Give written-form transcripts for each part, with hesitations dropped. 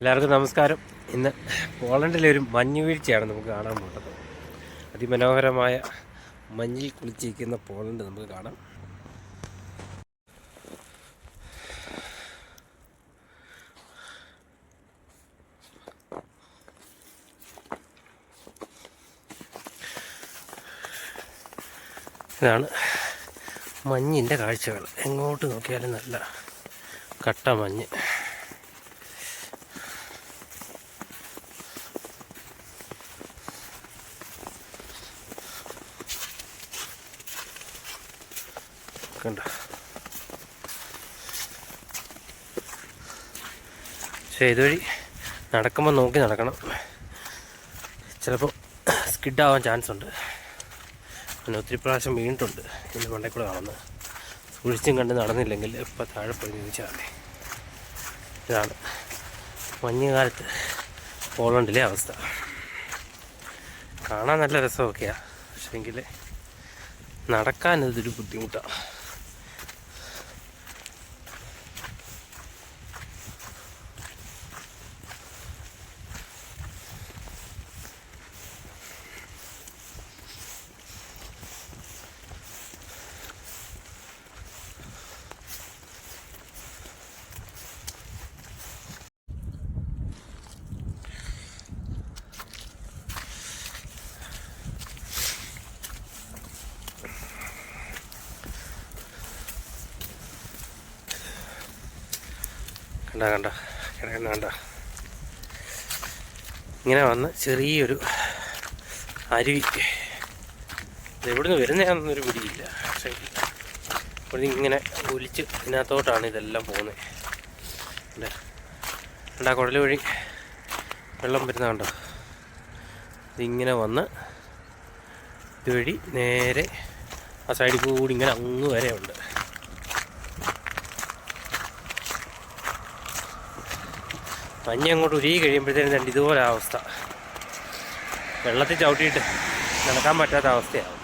എല്ലാവർക്കും നമസ്കാരം. ഇന്ന് പോളണ്ടിലെ ഒരു മഞ്ഞ് വീഴ്ചയാണ് നമുക്ക് കാണാൻ പോകുന്നത്. അതിമനോഹരമായ മഞ്ഞിൽ കുളിച്ചിരിക്കുന്ന പോളണ്ട് നമുക്ക് കാണാം. ഇതാണ് മഞ്ഞിൻ്റെ കാഴ്ചകൾ. എങ്ങോട്ട് നോക്കിയാലും നല്ല കട്ട മഞ്ഞ്. കണ്ട, പക്ഷേ ഇതുവഴി നടക്കുമ്പോൾ നോക്കി നടക്കണം. ചിലപ്പോൾ സ്കിഡാവാൻ ചാൻസ് ഉണ്ട്. പിന്നെ ഒത്തിരി പ്രാവശ്യം വീണിട്ടുണ്ട്. ഇതിൻ്റെ മണ്ടയിൽ കൂടെ കാണുന്നത് സൂക്ഷിച്ചും കണ്ട് നടന്നില്ലെങ്കിൽ ഇപ്പം താഴെ പോയി ചോദിച്ചാൽ മതി. ഇതാണ് മഞ്ഞുകാലത്ത് പോളണ്ടിലെ അവസ്ഥ. കാണാൻ നല്ല രസമൊക്കെയാണ്, പക്ഷേങ്കിൽ നടക്കാൻ ഇതൊരു ബുദ്ധിമുട്ടാണ്. കണ്ട കിടക്കുന്ന കണ്ട, ഇങ്ങനെ വന്ന് ചെറിയൊരു അരുവി. ഇതെവിടുന്ന് വരുന്നതാണെന്നൊരു പിടിയില്ല. പക്ഷേ ഇവിടുന്ന് ഇങ്ങനെ ഒലിച്ച് ഇതിനകത്തോട്ടാണ് ഇതെല്ലാം പോകുന്നത്. കണ്ടാ കുടൽ വഴി വെള്ളം വരുന്ന കണ്ടോ. ഇതിങ്ങനെ വന്ന് ഇതുവഴി നേരെ ആ സൈഡിൽ കൂടി ഇങ്ങനെ അങ്ങ് വരെ ഉണ്ട്. മഞ്ഞ് അങ്ങോട്ട് ഉരുകി കഴിയുമ്പോഴത്തേനും രണ്ട് ഇതുപോലെ അവസ്ഥ. വെള്ളത്തിൽ ചവിട്ടിയിട്ട് നടക്കാൻ പറ്റാത്ത അവസ്ഥയാവും.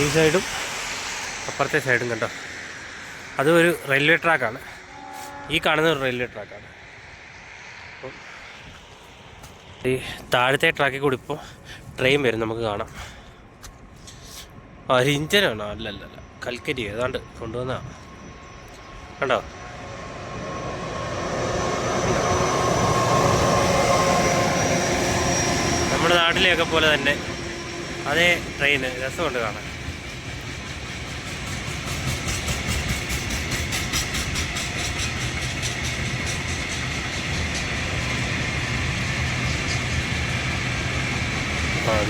ഈ സൈഡും അപ്പുറത്തെ സൈഡും കണ്ടോ, അതും ഒരു റെയിൽവേ ട്രാക്കാണ്. ഈ കാണുന്ന ഒരു റെയിൽവേ ട്രാക്കാണ്. അപ്പം ഈ താഴത്തെ ട്രാക്കിൽ കൂടി ഇപ്പോൾ ട്രെയിൻ വരും, നമുക്ക് കാണാം. ഒരു ഇഞ്ചനാണോ? അല്ലല്ല, കൽക്കരി ഏതാണ്ട് കൊണ്ടുവന്നതാണ്. കണ്ടോ, നമ്മുടെ നാട്ടിലെയൊക്കെ പോലെ തന്നെ അതേ ട്രെയിന്. രസമുണ്ട് കാണാൻ.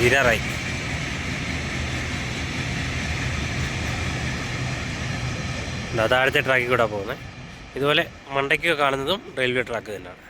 വീരാറായി. താഴത്തെ ട്രാക്കിൽ കൂടെ പോകുന്നത്. ഇതുപോലെ മണ്ടയ്ക്ക് കാണുന്നതും റെയിൽവേ ട്രാക്ക് തന്നെയാണ്.